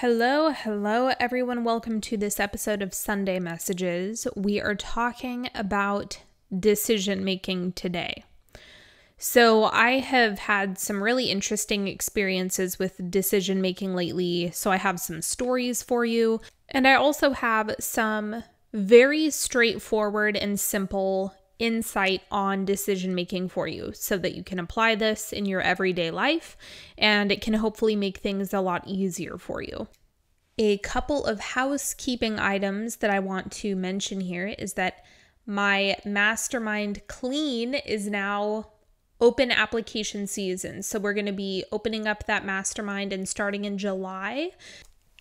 Hello, everyone. Welcome to this episode of Sunday Messages. We are talking about decision making today. So I have had some really interesting experiences with decision making lately. So I have some stories for you. And I also have some very straightforward and simple insight on decision making for you so that you can apply this in your everyday life and it can hopefully make things a lot easier for you. A couple of housekeeping items that I want to mention here is that my mastermind clean is now open application season. So we're going to be opening up that mastermind and starting in July.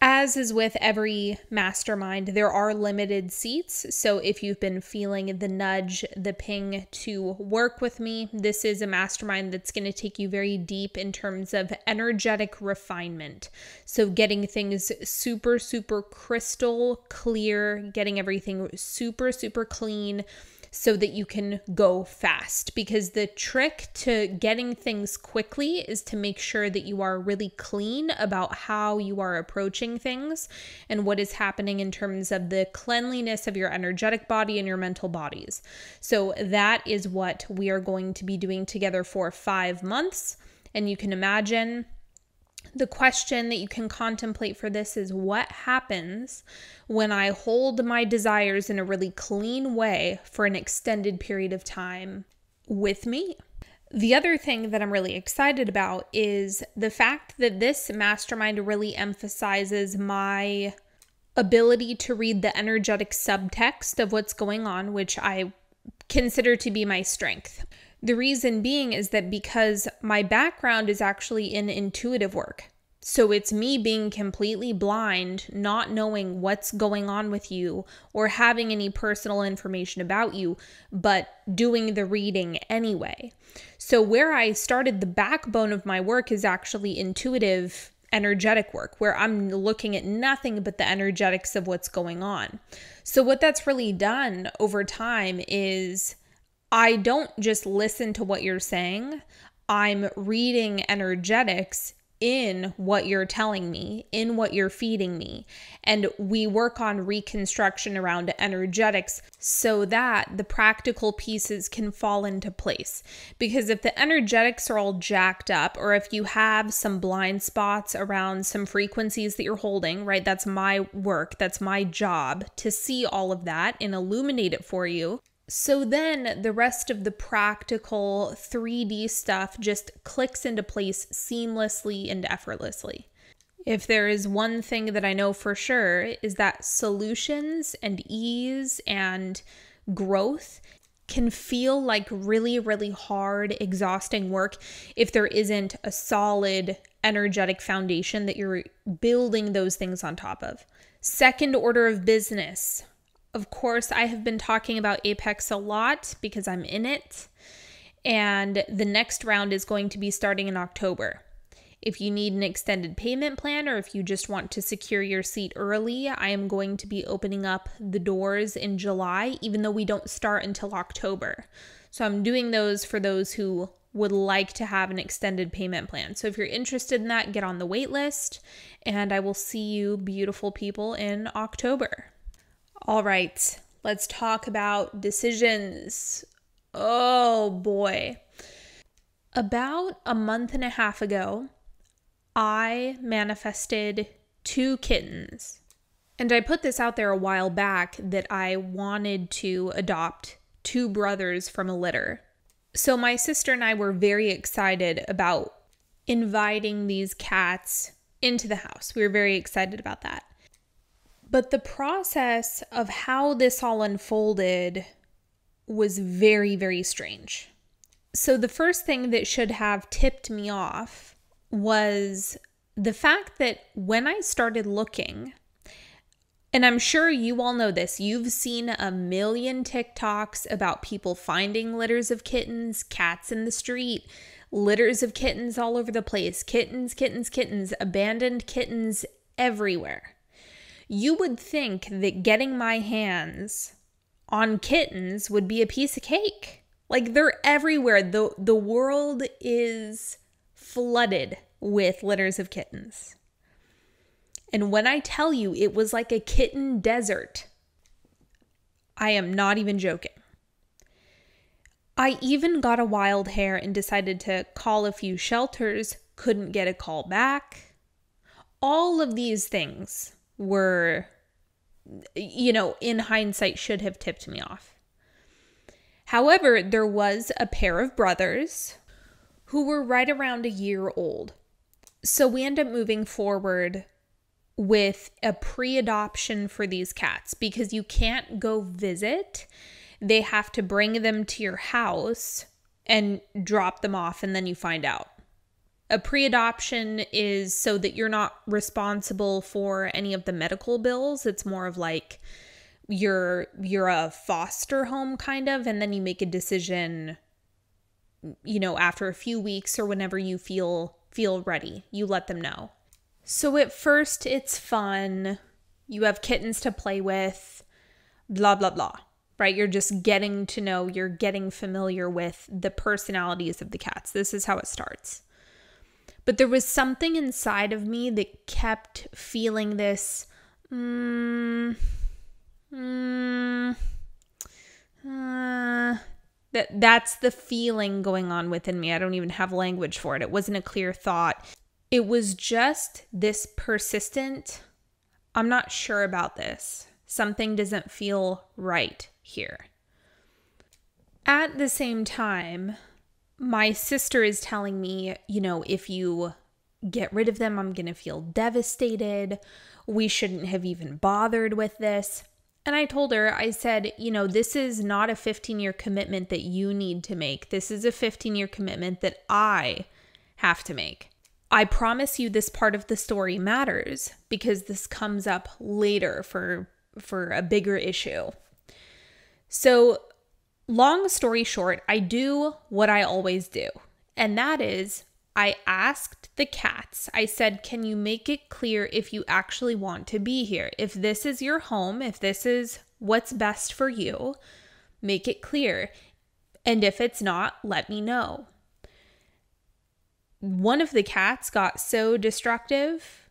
As is with every mastermind, there are limited seats. So if you've been feeling the nudge, the ping to work with me, this is a mastermind that's going to take you very deep in terms of energetic refinement. So getting things super crystal clear, getting everything super clean, so that you can go fast. Because the trick to getting things quickly is to make sure that you are really clean about how you are approaching things and what is happening in terms of the cleanliness of your energetic body and your mental bodies. So that is what we are going to be doing together for 5 months. And you can imagine the question that you can contemplate for this is, what happens when I hold my desires in a really clean way for an extended period of time with me? The other thing that I'm really excited about is the fact that this mastermind really emphasizes my ability to read the energetic subtext of what's going on, which I consider to be my strength. The reason being is that because my background is actually in intuitive work. So it's me being completely blind, not knowing what's going on with you or having any personal information about you, but doing the reading anyway. So where I started the backbone of my work is actually intuitive energetic work, where I'm looking at nothing but the energetics of what's going on. So what that's really done over time is I don't just listen to what you're saying. I'm reading energetics in what you're telling me, in what you're feeding me. And we work on reconstruction around energetics so that the practical pieces can fall into place. Because if the energetics are all jacked up, or if you have some blind spots around some frequencies that you're holding, right? That's my work. That's my job to see all of that and illuminate it for you. So then the rest of the practical 3D stuff just clicks into place seamlessly and effortlessly. If there is one thing that I know for sure is that solutions and ease and growth can feel like really hard, exhausting work if there isn't a solid energetic foundation that you're building those things on top of. Second order of business. Of course, I have been talking about Apex a lot because I'm in it, and the next round is going to be starting in October. If you need an extended payment plan or if you just want to secure your seat early, I am going to be opening up the doors in July, even though we don't start until October. So I'm doing those for those who would like to have an extended payment plan. So if you're interested in that, get on the wait list, and I will see you beautiful people in October. All right, let's talk about decisions. Oh boy. About a month and a half ago, I manifested 2 kittens. And I put this out there a while back that I wanted to adopt 2 brothers from a litter. So my sister and I were very excited about inviting these cats into the house. We were very excited about that. But the process of how this all unfolded was very strange. So the first thing that should have tipped me off was the fact that when I started looking, and I'm sure you all know this, you've seen a million TikToks about people finding litters of kittens, cats in the street, litters of kittens all over the place, kittens, abandoned kittens everywhere. You would think that getting my hands on kittens would be a piece of cake. Like, they're everywhere. The world is flooded with litters of kittens. And when I tell you it was like a kitten desert, I am not even joking. I even got a wild hair and decided to call a few shelters, couldn't get a call back. All of these things were, in hindsight, should have tipped me off. However, there was a pair of brothers who were right around a year old. So we end up moving forward with a pre-adoption for these cats because you can't go visit. They have to bring them to your house and drop them off, and then you find out. A pre-adoption is so that you're not responsible for any of the medical bills. It's more of like you're a foster home kind of, and then you make a decision, after a few weeks or whenever you feel ready. You let them know. So at first it's fun. You have kittens to play with, blah, blah, blah, right? You're just getting to know, you're getting familiar with the personalities of the cats. This is how it starts. But there was something inside of me that kept feeling this, that's the feeling going on within me. I don't even have language for it. It wasn't a clear thought. It was just this persistent, I'm not sure about this. Something doesn't feel right here. At the same time, my sister is telling me, if you get rid of them, I'm going to feel devastated. We shouldn't have even bothered with this. And I told her, I said, this is not a 15-year commitment that you need to make. This is a 15-year commitment that I have to make. I promise you this part of the story matters because this comes up later for a bigger issue. So long story short, I do what I always do. And that is, I asked the cats, I said, can you make it clear if you actually want to be here? If this is your home, if this is what's best for you, make it clear. And if it's not, let me know. One of the cats got so destructive,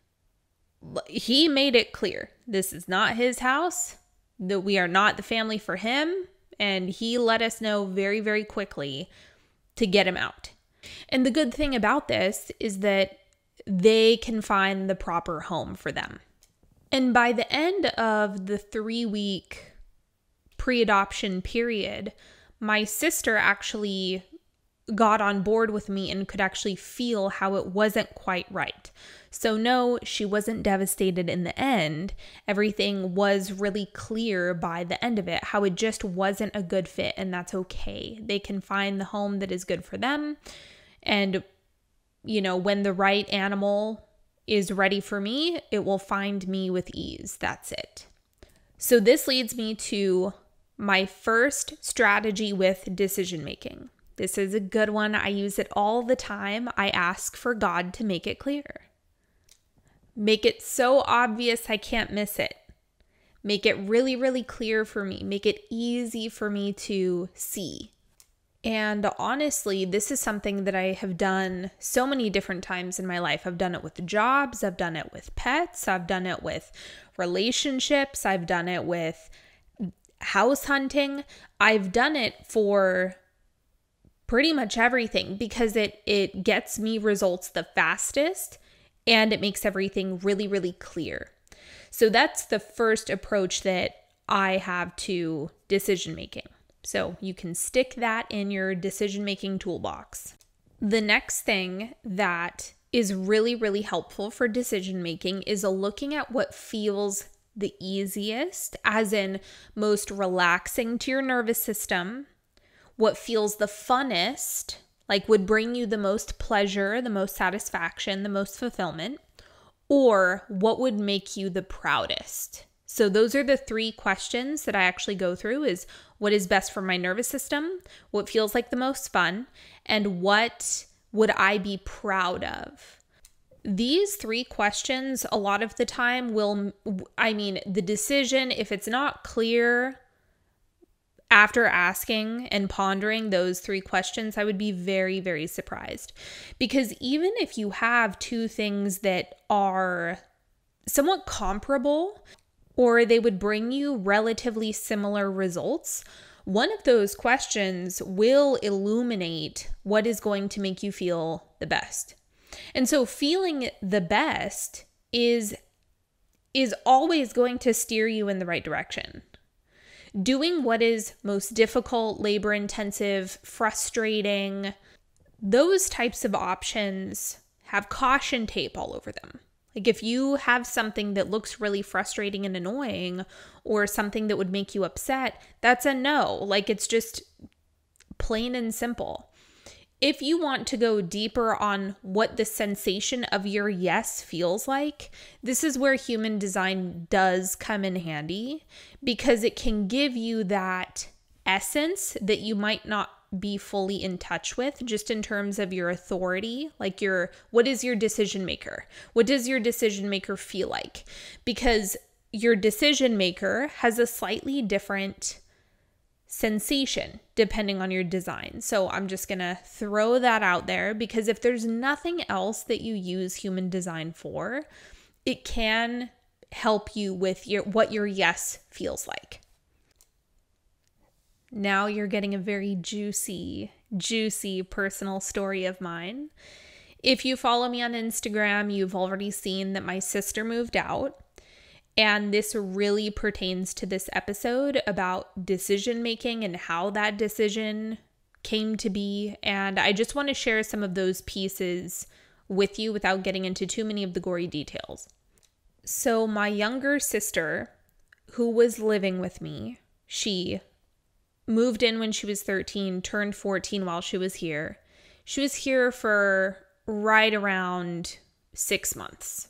he made it clear. This is not his house, that we are not the family for him. And he let us know very, very quickly to get him out. And the good thing about this is that they can find the proper home for them. And by the end of the 3-week pre-adoption period, my sister actually got on board with me and could actually feel how it wasn't quite right. So no, she wasn't devastated in the end. Everything was really clear by the end of it, how it just wasn't a good fit, and that's okay. They can find the home that is good for them. And, when the right animal is ready for me, it will find me with ease. That's it. So this leads me to my first strategy with decision making. This is a good one. I use it all the time. I ask for God to make it clear. Make it so obvious I can't miss it. Make it really, really clear for me. Make it easy for me to see. And honestly, this is something that I have done so many different times in my life. I've done it with jobs. I've done it with pets. I've done it with relationships. I've done it with house hunting. I've done it for pretty much everything because it gets me results the fastest and it makes everything really, really clear. So that's the first approach that I have to decision making. So you can stick that in your decision-making toolbox. The next thing that is really, really helpful for decision-making is looking at what feels the easiest, as in most relaxing to your nervous system, what feels the funnest, like would bring you the most pleasure, the most satisfaction, the most fulfillment, or what would make you the proudest. So those are the 3 questions that I actually go through is what is best for my nervous system, what feels like the most fun, and what would I be proud of? These 3 questions a lot of the time the decision, if it's not clear after asking and pondering those 3 questions, I would be very, very surprised. Because even if you have 2 things that are somewhat comparable, or they would bring you relatively similar results, one of those questions will illuminate what is going to make you feel the best. And so feeling the best is always going to steer you in the right direction. Doing what is most difficult, labor-intensive, frustrating, those types of options have caution tape all over them. Like if you have something that looks really frustrating and annoying, or something that would make you upset, that's a no. Like it's just plain and simple. If you want to go deeper on what the sensation of your yes feels like, this is where human design does come in handy, because it can give you that essence that you might not be fully in touch with, just in terms of your authority, like what is your decision maker? What does your decision maker feel like? Because your decision maker has a slightly different sensation depending on your design. So I'm just going to throw that out there, because if there's nothing else that you use human design for, it can help you with what your yes feels like. Now you're getting a very juicy personal story of mine. If you follow me on Instagram, you've already seen that my sister moved out. And this really pertains to this episode about decision making and how that decision came to be. And I just want to share some of those pieces with you without getting into too many of the gory details. So my younger sister, who was living with me, she moved in when she was 13, turned 14 while she was here. She was here for right around 6 months.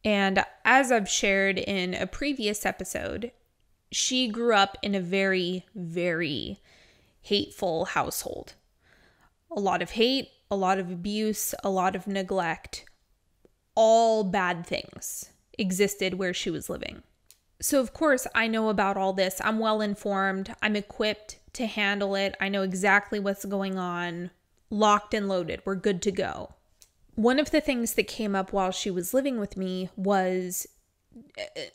And as I've shared in a previous episode, she grew up in a very, very hateful household. A lot of hate, a lot of abuse, a lot of neglect, all bad things existed where she was living. So of course, I know about all this. I'm well informed. I'm equipped to handle it. I know exactly what's going on. Locked and loaded. We're good to go. One of the things that came up while she was living with me was,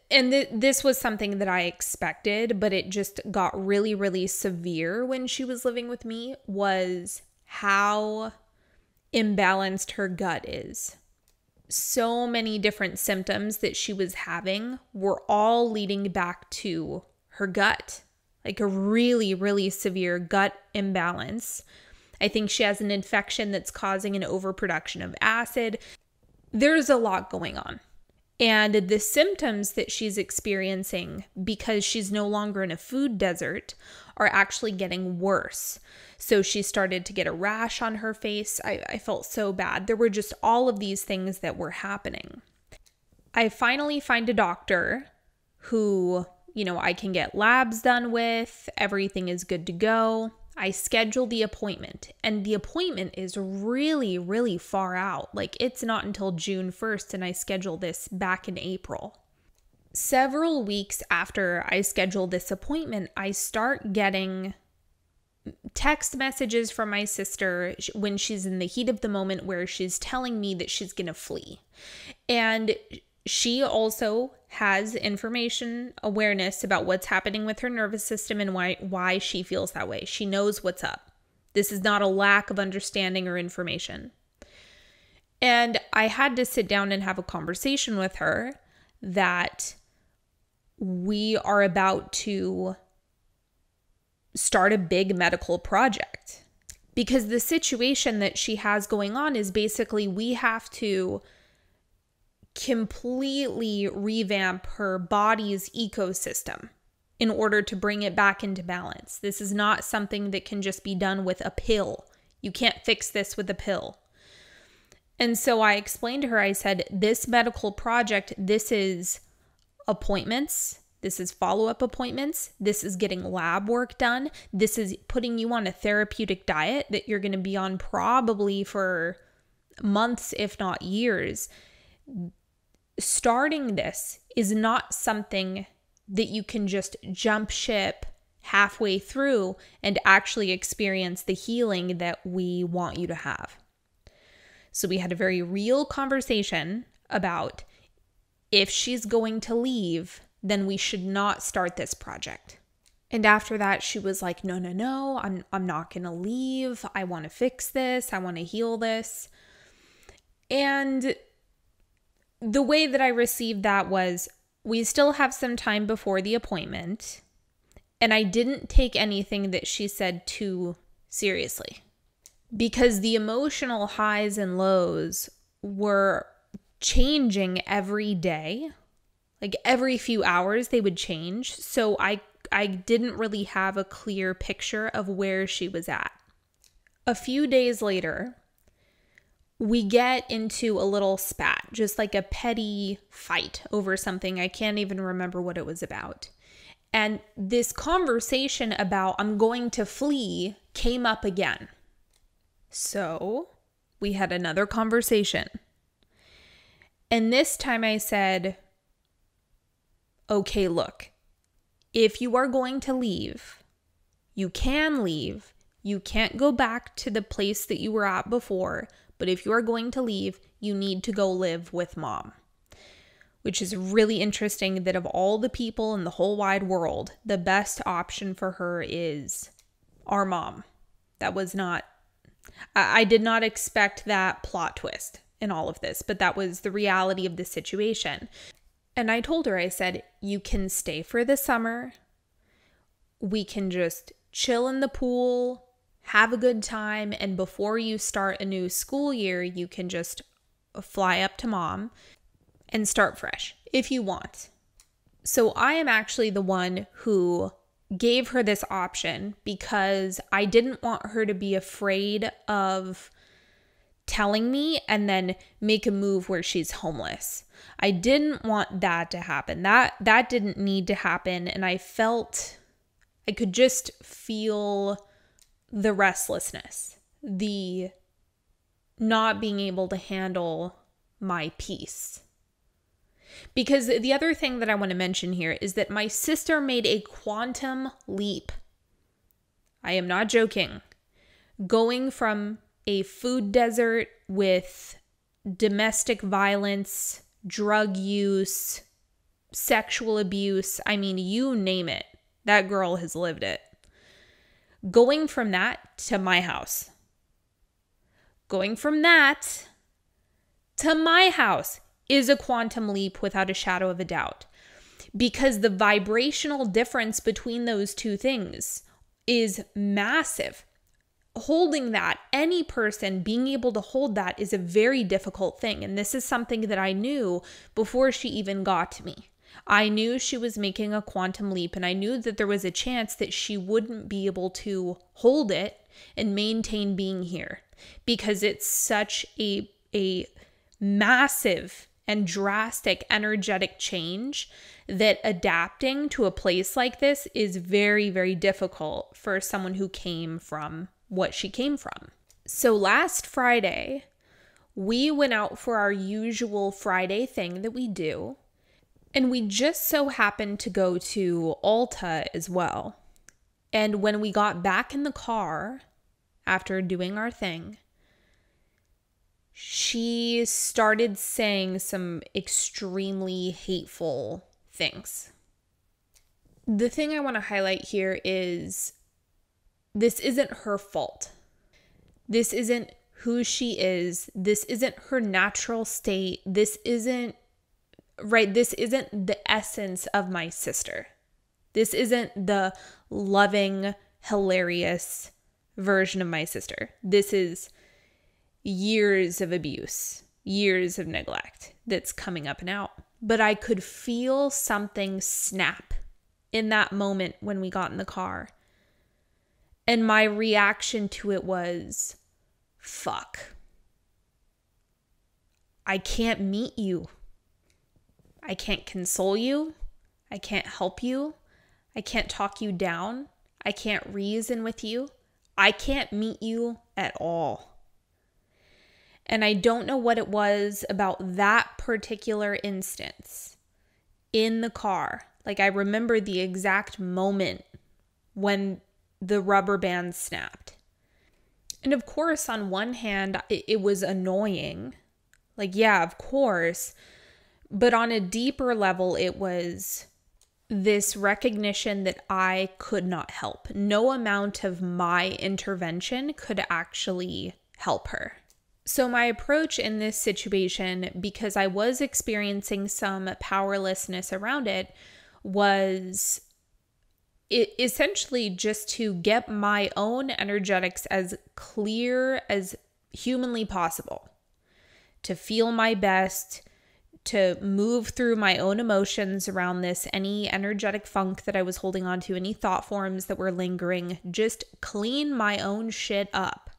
and this was something that I expected, but it just got really, really severe when she was living with me, was how imbalanced her gut is. So many different symptoms that she was having were all leading back to her gut, like a really, really severe gut imbalance. I think she has an infection that's causing an overproduction of acid. There's a lot going on. And the symptoms that she's experiencing, because she's no longer in a food desert, are actually getting worse. So she started to get a rash on her face. I felt so bad. There were just all of these things that were happening. I finally find a doctor who, I can get labs done with. Everything is good to go. I schedule the appointment, and the appointment is really, really far out. Like it's not until June 1st, and I scheduled this back in April. Several weeks after I scheduled this appointment, I start getting text messages from my sister when she's in the heat of the moment, where she's telling me that she's going to flee. And she also has awareness about what's happening with her nervous system and why she feels that way. She knows what's up. This is not a lack of understanding or information. And I had to sit down and have a conversation with her that we are about to start a big medical project. Because the situation that she has going on is basically we have to completely revamp her body's ecosystem in order to bring it back into balance. This is not something that can just be done with a pill. You can't fix this with a pill. And so I explained to her, I said, this medical project, this is appointments, this is follow-up appointments, this is getting lab work done, this is putting you on a therapeutic diet that you're going to be on probably for months, if not years. Starting this is not something that you can just jump ship halfway through and actually experience the healing that we want you to have. So we had a very real conversation about if she's going to leave, then we should not start this project. And after that, she was like, no, I'm not going to leave. I want to fix this. I want to heal this. And the way that I received that was, we still have some time before the appointment. And I didn't take anything that she said too seriously, because the emotional highs and lows were changing every day. Like every few hours they would change. So I didn't really have a clear picture of where she was at. A few days later, we get into a little spat, just like a petty fight over something. I can't even remember what it was about. And this conversation about I'm going to flee came up again. So we had another conversation. And this time I said, okay, look, if you are going to leave, you can leave. You can't go back to the place that you were at before. But if you are going to leave, you need to go live with mom. Which is really interesting that of all the people in the whole wide world, the best option for her is our mom. That was not, I did not expect that plot twist in all of this, but that was the reality of the situation. And I told her, I said, you can stay for the summer. We can just chill in the pool, have a good time. And before you start a new school year, you can just fly up to mom and start fresh if you want. So I am actually the one who gave her this option because I didn't want her to be afraid of telling me and then make a move where she's homeless. I didn't want that to happen. That didn't need to happen. And I could just feel the restlessness, the not being able to handle my peace. Because the other thing that I want to mention here is that my sister made a quantum leap. I am not joking. Going from a food desert with domestic violence, drug use, sexual abuse, I mean, you name it, that girl has lived it. Going from that to my house. Going from that to my house is a quantum leap without a shadow of a doubt, because the vibrational difference between those two things is massive. Holding that, any person being able to hold that is a very difficult thing. And this is something that I knew before she even got to me. I knew she was making a quantum leap, and I knew that there was a chance that she wouldn't be able to hold it and maintain being here, because it's such a massive and drastic energetic change that adapting to a place like this is very, very difficult for someone who came from what she came from. So last Friday, we went out for our usual Friday thing that we do, and we just so happened to go to Ulta as well. And when we got back in the car after doing our thing, she started saying some extremely hateful things. The thing I want to highlight here is this isn't her fault. This isn't who she is. This isn't her natural state. This isn't the essence of my sister. This isn't the loving, hilarious version of my sister. This is years of abuse, years of neglect that's coming up and out. But I could feel something snap in that moment when we got in the car. And my reaction to it was, fuck. I can't meet you. I can't console you. I can't help you. I can't talk you down. I can't reason with you. I can't meet you at all. And I don't know what it was about that particular instance in the car. Like, I remember the exact moment when the rubber band snapped. And of course, on one hand, it was annoying. Like, yeah, of course. But on a deeper level, it was this recognition that I could not help. No amount of my intervention could actually help her. So my approach in this situation, because I was experiencing some powerlessness around it, was essentially just to get my own energetics as clear as humanly possible, to feel my best, to move through my own emotions around this, any energetic funk that I was holding on to, any thought forms that were lingering, just clean my own shit up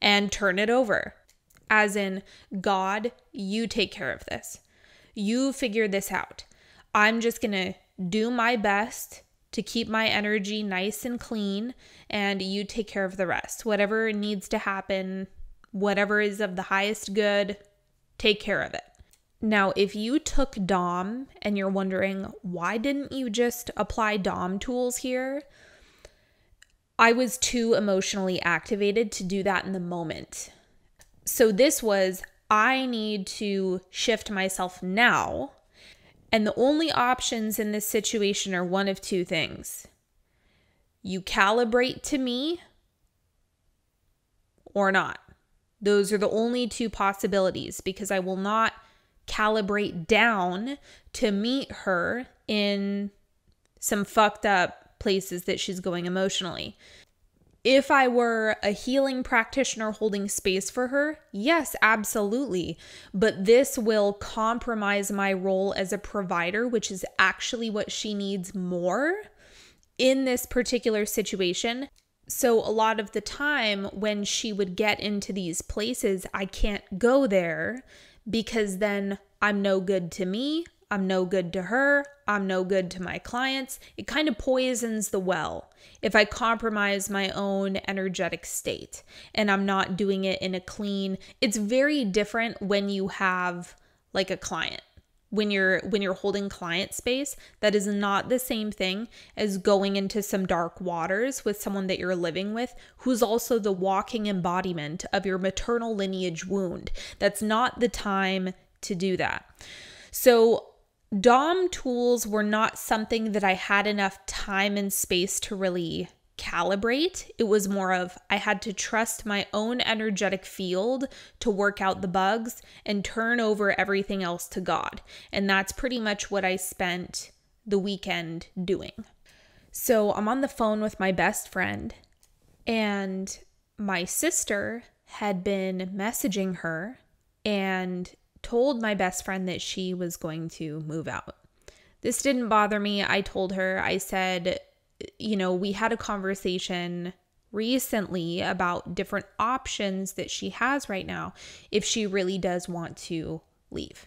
and turn it over. As in, God, you take care of this. You figure this out. I'm just going to do my best to keep my energy nice and clean, and you take care of the rest. Whatever needs to happen, whatever is of the highest good, take care of it. Now, if you took Dom and you're wondering, why didn't you just apply Dom tools here? I was too emotionally activated to do that in the moment. So this was, I need to shift myself now. And the only options in this situation are one of two things. You calibrate to me or not. Those are the only two possibilities, because I will not calibrate down to meet her in some fucked up places that she's going emotionally. If I were a healing practitioner holding space for her, yes, absolutely. But this will compromise my role as a provider, which is actually what she needs more in this particular situation. So a lot of the time when she would get into these places, I can't go there, because then I'm no good to me, I'm no good to her, I'm no good to my clients. It kind of poisons the well if I compromise my own energetic state and I'm not doing it in a clean. It's very different when you have like a client. When you're holding client space, that is not the same thing as going into some dark waters with someone that you're living with who's also the walking embodiment of your maternal lineage wound. That's not the time to do that. So Dom tools were not something that I had enough time and space to really calibrate. It was more of, I had to trust my own energetic field to work out the bugs and turn over everything else to God. And that's pretty much what I spent the weekend doing. So I'm on the phone with my best friend, and my sister had been messaging her and told my best friend that she was going to move out. This didn't bother me. I told her, I said, we had a conversation recently about different options that she has right now if she really does want to leave.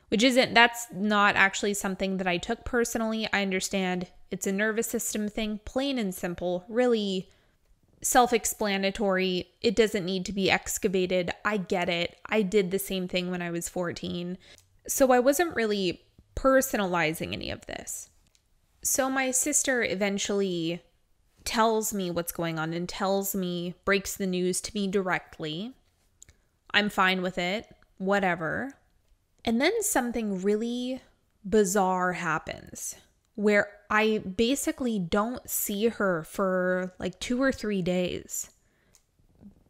That's not actually something that I took personally. I understand it's a nervous system thing, plain and simple, really self-explanatory. It doesn't need to be excavated. I get it. I did the same thing when I was 14. So I wasn't really personalizing any of this. So my sister eventually tells me what's going on and breaks the news to me directly. I'm fine with it, whatever. And then something really bizarre happens where I basically don't see her for like 2 or 3 days.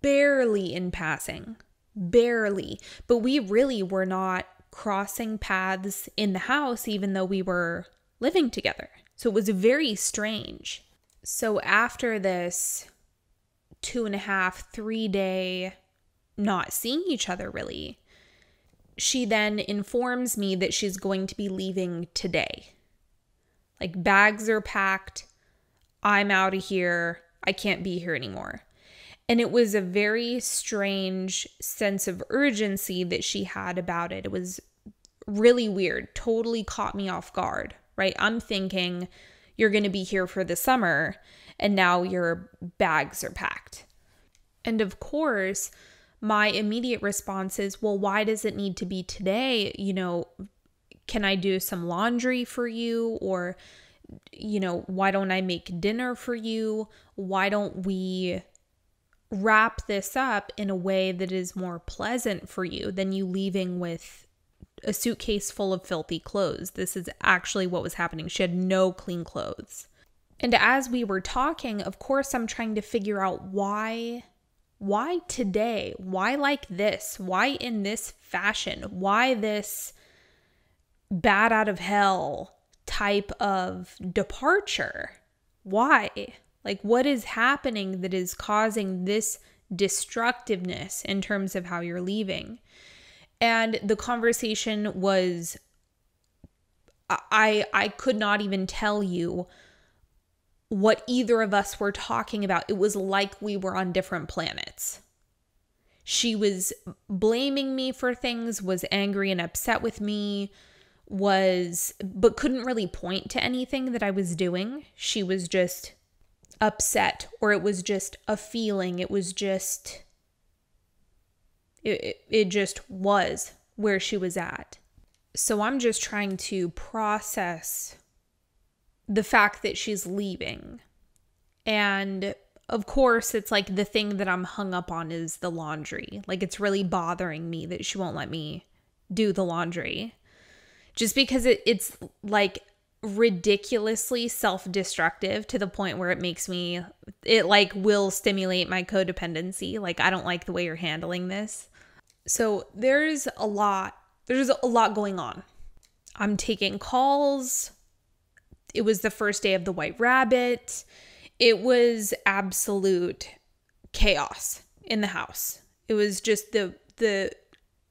Barely in passing. Barely. But we really were not crossing paths in the house, even though we were living together. So it was very strange. So after this 2.5, 3 day not seeing each other really, she then informs me that she's going to be leaving today. Like, bags are packed. I'm out of here. I can't be here anymore. And it was a very strange sense of urgency that she had about it. It was really weird. Totally caught me off guard, right? I'm thinking you're going to be here for the summer and now your bags are packed. And of course, my immediate response is, well, why does it need to be today? Can I do some laundry for you? Or, why don't I make dinner for you? Why don't we wrap this up in a way that is more pleasant for you than you leaving with a suitcase full of filthy clothes. This is actually what was happening. She had no clean clothes. And as we were talking, of course, I'm trying to figure out why today? Why like this? Why in this fashion? Why this bat out of hell type of departure? Why? Like, what is happening that is causing this destructiveness in terms of how you're leaving? And the conversation was, I could not even tell you what either of us were talking about. It was like we were on different planets. She was blaming me for things, was angry and upset with me, but couldn't really point to anything that I was doing. She was just upset, or it was just a feeling. It was just, it just was where she was at. So I'm just trying to process the fact that she's leaving. And of course, it's like the thing that I'm hung up on is the laundry. Like, it's really bothering me that she won't let me do the laundry. Just because it's like ridiculously self-destructive to the point where it like will stimulate my codependency. Like, I don't like the way you're handling this. So there's a lot going on. I'm taking calls. It was the first day of the White Rabbit. It was absolute chaos in the house. It was just the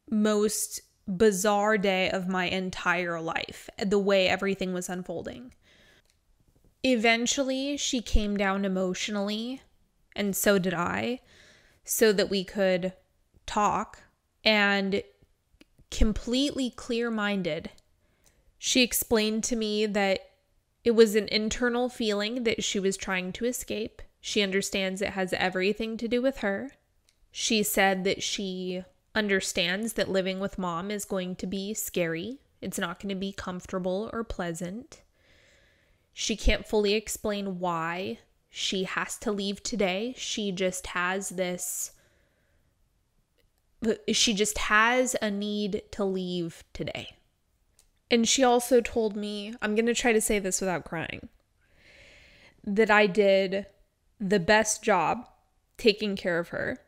most bizarre day of my entire life, the way everything was unfolding. Eventually, she came down emotionally, and so did I, so that we could talk. And completely clear-minded, she explained to me that it was an internal feeling that she was trying to escape. She understands it has everything to do with her. She said that she understands that living with mom is going to be scary. It's not going to be comfortable or pleasant. She can't fully explain why she has to leave today. She just has a need to leave today. And she also told me, I'm going to try to say this without crying, that I did the best job taking care of her.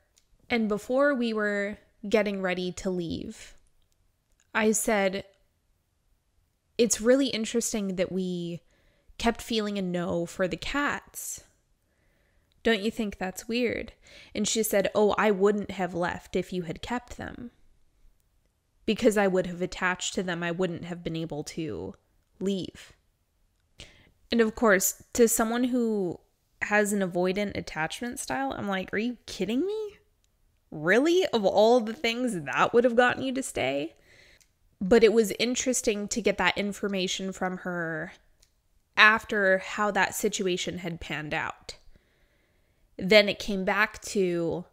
And before we were getting ready to leave, I said, it's really interesting that we kept feeling a no for the cats. Don't you think that's weird? And she said, oh, I wouldn't have left if you had kept them. Because I would have attached to them, I wouldn't have been able to leave. And of course, to someone who has an avoidant attachment style, I'm like, are you kidding me? Really? Of all the things that would have gotten you to stay? But it was interesting to get that information from her after how that situation had panned out. Then it came back to,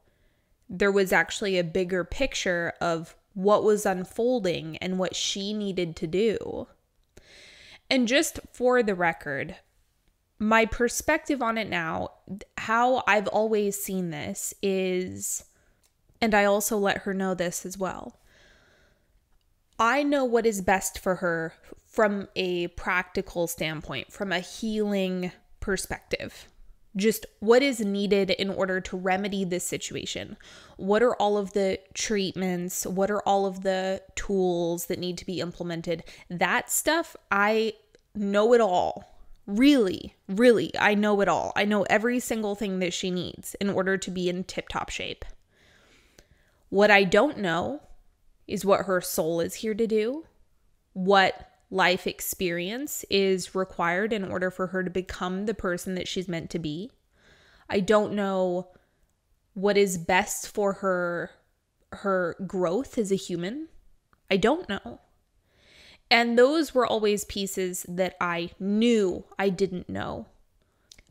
there was actually a bigger picture of what was unfolding and what she needed to do. And just for the record, my perspective on it now, how I've always seen this is, and I also let her know this as well, I know what is best for her from a practical standpoint, from a healing perspective. Just what is needed in order to remedy this situation. What are all of the treatments? What are all of the tools that need to be implemented? That stuff, I know it all. Really, really, I know it all. I know every single thing that she needs in order to be in tip-top shape. What I don't know is what her soul is here to do, what life experience is required in order for her to become the person that she's meant to be. I don't know what is best for her growth as a human. I don't know. And those were always pieces that I knew I didn't know.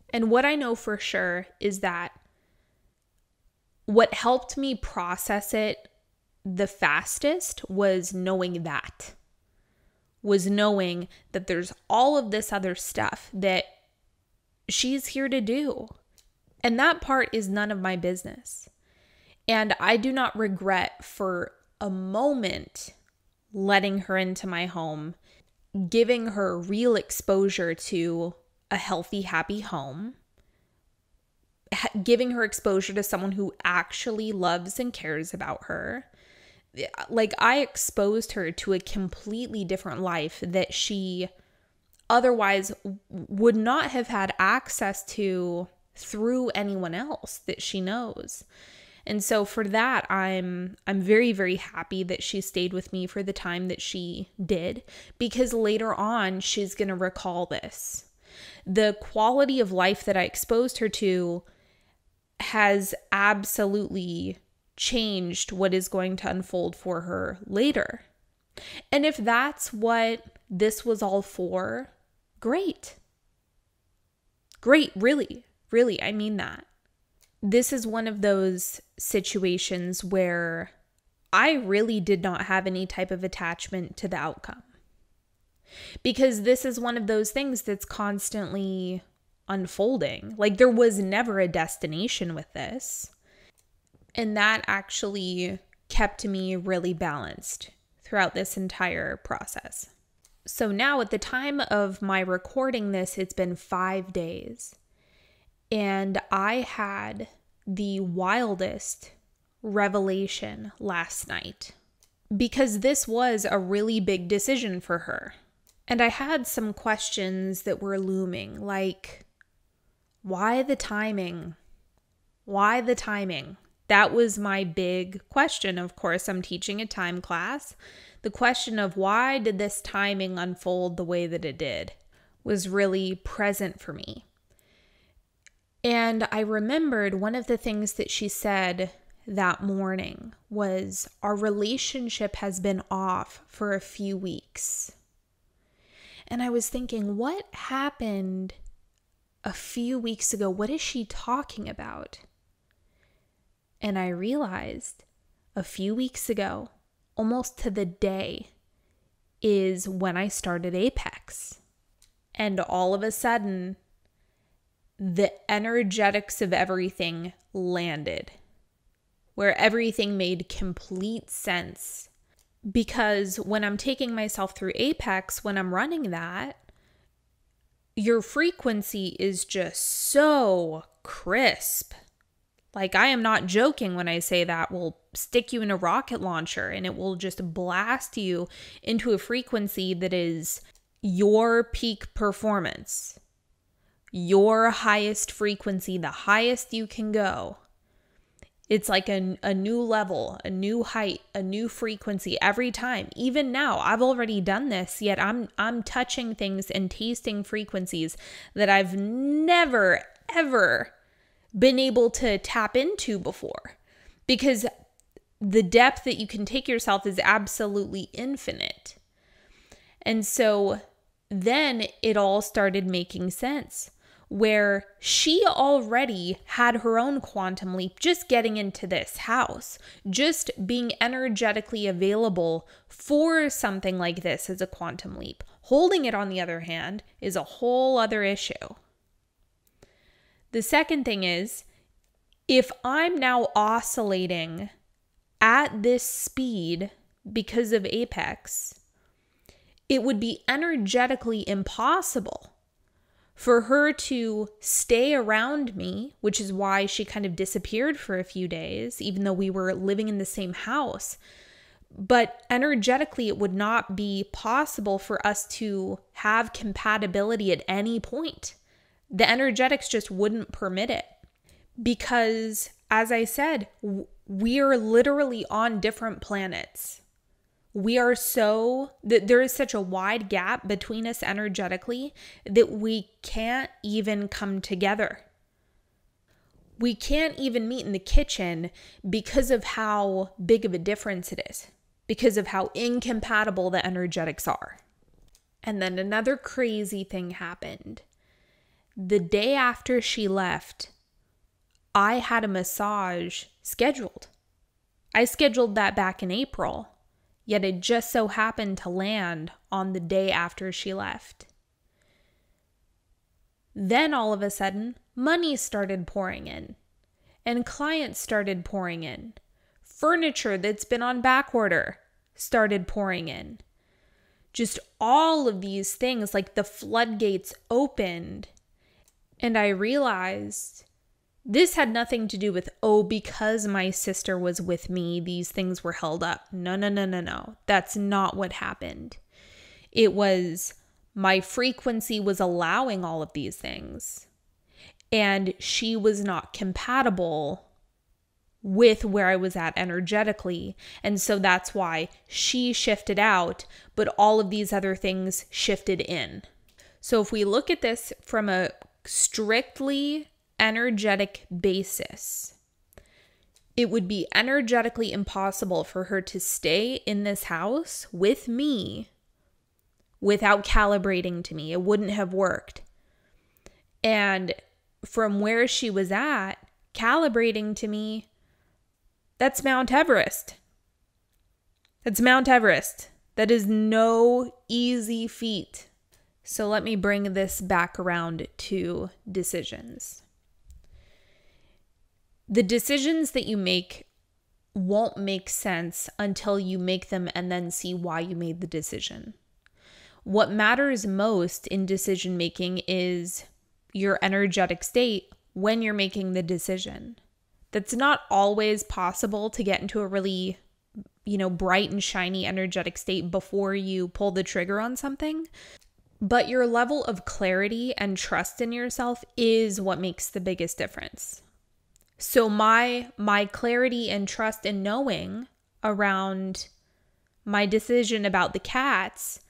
And what I know for sure is that what helped me process it the fastest was knowing that. Was knowing that there's all of this other stuff that she's here to do. And that part is none of my business. And I do not regret for a moment letting her into my home, giving her real exposure to a healthy, happy home, giving her exposure to someone who actually loves and cares about her. Like, I exposed her to a completely different life that she otherwise would not have had access to through anyone else that she knows. And so for that, I'm very, very happy that she stayed with me for the time that she did, because later on, she's going to recall this. The quality of life that I exposed her to has absolutely changed what is going to unfold for her later. And if that's what this was all for, great. Great, really, really, I mean that. This is one of those situations where I really did not have any type of attachment to the outcome. Because this is one of those things that's constantly unfolding. Like, there was never a destination with this. And that actually kept me really balanced throughout this entire process. So now, at the time of my recording this, it's been 5 days. And I had the wildest revelation last night, because this was a really big decision for her. And I had some questions that were looming, like, why the timing? Why the timing? That was my big question. Of course, I'm teaching a time class. The question of why did this timing unfold the way that it did was really present for me. And I remembered one of the things that she said that morning was, our relationship has been off for a few weeks. And I was thinking, what happened a few weeks ago? What is she talking about? And I realized a few weeks ago, almost to the day, is when I started Apex. And all of a sudden, the energetics of everything landed, where everything made complete sense. Because when I'm taking myself through Apex, when I'm running that, your frequency is just so crisp. Like, I am not joking when I say that will stick you in a rocket launcher and it will just blast you into a frequency that is your peak performance, your highest frequency, the highest you can go. It's like a new level, a new height, a new frequency every time. Even now, I've already done this, yet I'm touching things and tasting frequencies that I've never, ever been able to tap into before. Because the depth that you can take yourself is absolutely infinite. And so then it all started making sense, where she already had her own quantum leap just getting into this house. Just being energetically available for something like this is a quantum leap. Holding it, on the other hand, is a whole other issue. The second thing is, if I'm now oscillating at this speed because of Apex, it would be energetically impossible for her to stay around me, which is why she kind of disappeared for a few days, even though we were living in the same house. But energetically, it would not be possible for us to have compatibility at any point. The energetics just wouldn't permit it. Because, as I said, we're literally on different planets. There is such a wide gap between us energetically that we can't even come together. We can't even meet in the kitchen because of how big of a difference it is, because of how incompatible the energetics are. And then another crazy thing happened. The day after she left, I had a massage scheduled. I scheduled that back in April. Yet it just so happened to land on the day after she left. Then all of a sudden, money started pouring in, and clients started pouring in. Furniture that's been on back order started pouring in. Just all of these things, like the floodgates opened. And I realized this had nothing to do with, because my sister was with me, these things were held up. No. That's not what happened. It was my frequency was allowing all of these things. And she was not compatible with where I was at energetically. And so that's why she shifted out, but all of these other things shifted in. So if we look at this from a strictly energetic basis, it would be energetically impossible for her to stay in this house with me without calibrating to me. It wouldn't have worked. And from where she was at, calibrating to me, that's Mount Everest. That's Mount Everest. That is no easy feat. So let me bring this back around to decisions. The decisions that you make won't make sense until you make them and then see why you made the decision. What matters most in decision making is your energetic state when you're making the decision. That's not always possible to get into a really, bright and shiny energetic state before you pull the trigger on something. But your level of clarity and trust in yourself is what makes the biggest difference. So my clarity and trust in knowing around my decision about the cats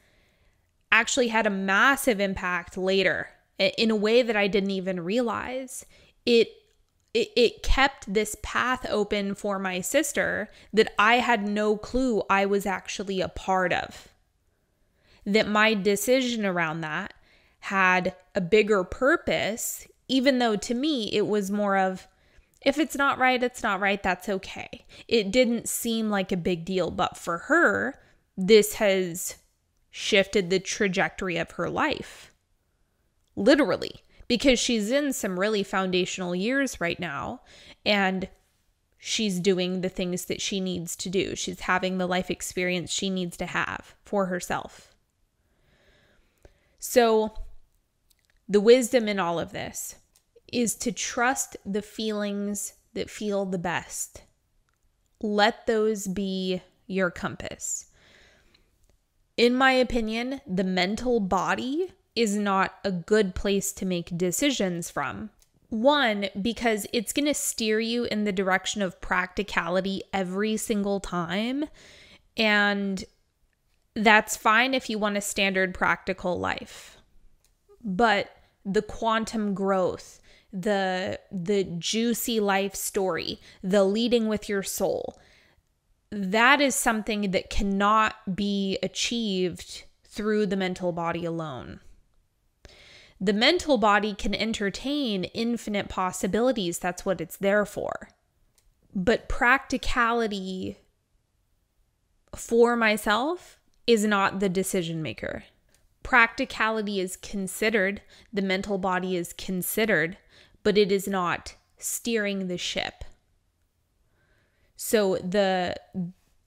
actually had a massive impact later in a way that I didn't even realize. It kept this path open for my sister that I had no clue I was actually a part of. That my decision around that had a bigger purpose, even though to me it was more of, if it's not right, it's not right, that's okay. It didn't seem like a big deal, but for her, this has shifted the trajectory of her life. Literally. Because she's in some really foundational years right now, and she's doing the things that she needs to do. She's having the life experience she needs to have for herself. So the wisdom in all of this is to trust the feelings that feel the best. Let those be your compass. In my opinion, the mental body is not a good place to make decisions from. One, because it's going to steer you in the direction of practicality every single time. And that's fine if you want a standard practical life. But the quantum growth, the juicy life story, the leading with your soul, that is something that cannot be achieved through the mental body alone. The mental body can entertain infinite possibilities. That's what it's there for. But practicality for myself is not the decision maker. Practicality is considered, the mental body is considered, but it is not steering the ship. So the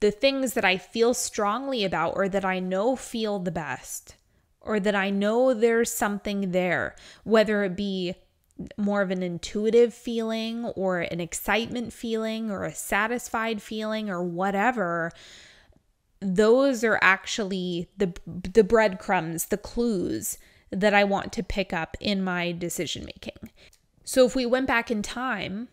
things that I feel strongly about, or that I know feel the best, or that I know there's something there, whether it be more of an intuitive feeling or an excitement feeling or a satisfied feeling or whatever, those are actually the breadcrumbs, the clues that I want to pick up in my decision making. So if we went back in time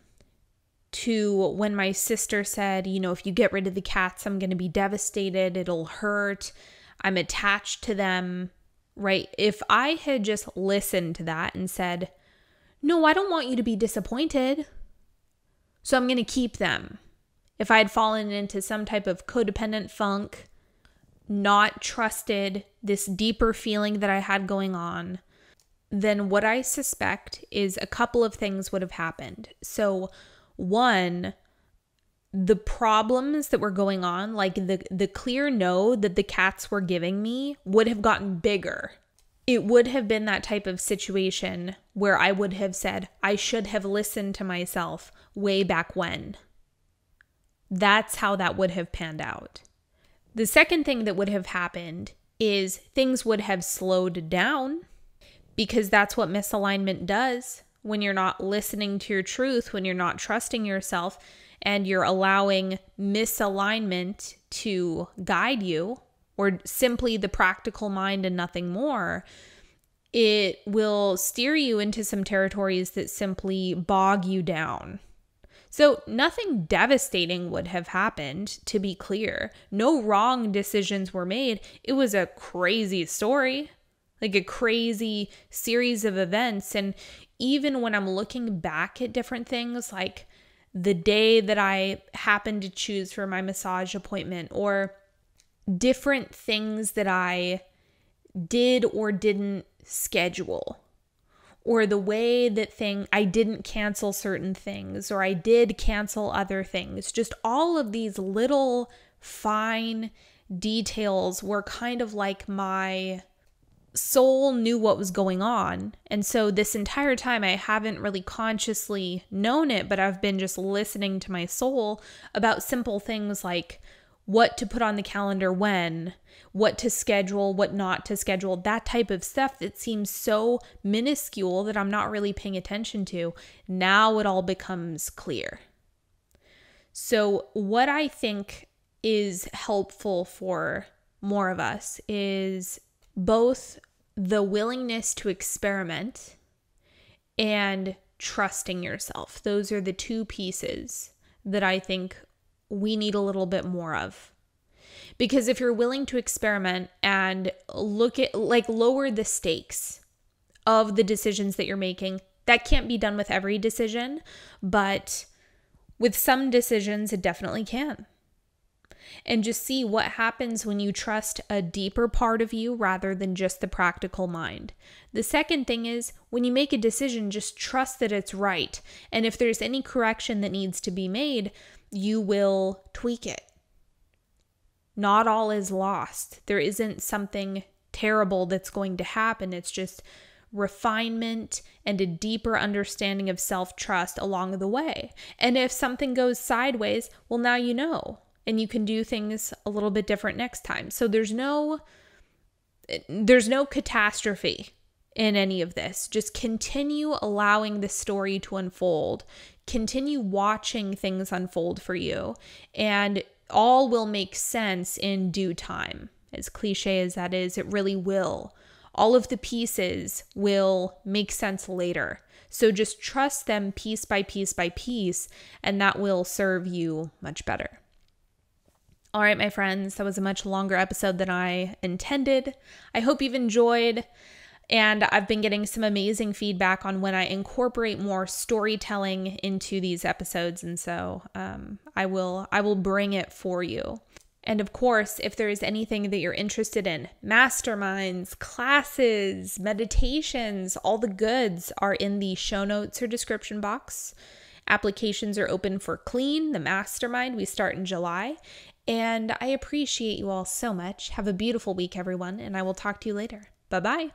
to when my sister said, if you get rid of the cats, I'm going to be devastated. It'll hurt. I'm attached to them. Right? If I had just listened to that and said, no, I don't want you to be disappointed, so I'm going to keep them. If I had fallen into some type of codependent funk, not trusted this deeper feeling that I had going on, then what I suspect is a couple of things would have happened. So one, the problems that were going on, like the clear no that the cats were giving me, would have gotten bigger. It would have been that type of situation where I would have said, I should have listened to myself way back when. That's how that would have panned out. The second thing that would have happened is things would have slowed down, because that's what misalignment does. When you're not listening to your truth, when you're not trusting yourself, and you're allowing misalignment to guide you, or simply the practical mind and nothing more, it will steer you into some territories that simply bog you down. So nothing devastating would have happened, to be clear. No wrong decisions were made. It was a crazy story, like a crazy series of events. And even when I'm looking back at different things, like the day that I happened to choose for my massage appointment, or different things that I did or didn't schedule, or the way that I didn't cancel certain things, or I did cancel other things. Just all of these little fine details were kind of like my soul knew what was going on. And so this entire time I haven't really consciously known it, but I've been just listening to my soul about simple things like what to put on the calendar when, what to schedule, what not to schedule, that type of stuff that seems so minuscule that I'm not really paying attention to. Now it all becomes clear. So what I think is helpful for more of us is both the willingness to experiment and trusting yourself. Those are the two pieces that I think we need a little bit more of. Because if you're willing to experiment and lower the stakes of the decisions that you're making, that can't be done with every decision, but with some decisions, it definitely can. And just see what happens when you trust a deeper part of you rather than just the practical mind. The second thing is, when you make a decision, just trust that it's right. And if there's any correction that needs to be made, you will tweak it. Not all is lost. There isn't something terrible that's going to happen. It's just refinement and a deeper understanding of self-trust along the way. And if something goes sideways, well, now you know. And you can do things a little bit different next time. So there's no catastrophe in any of this. Just continue allowing the story to unfold. Continue watching things unfold for you. And all will make sense in due time. As cliche as that is, it really will. All of the pieces will make sense later. So just trust them piece by piece by piece, and that will serve you much better. All right, my friends, that was a much longer episode than I intended. I hope you've enjoyed, and I've been getting some amazing feedback on when I incorporate more storytelling into these episodes, and so I will bring it for you. And of course, if there is anything that you're interested in, masterminds, classes, meditations, all the goods are in the show notes or description box. Applications are open for Clean, the mastermind. We start in July. And I appreciate you all so much. Have a beautiful week, everyone, and I will talk to you later. Bye-bye.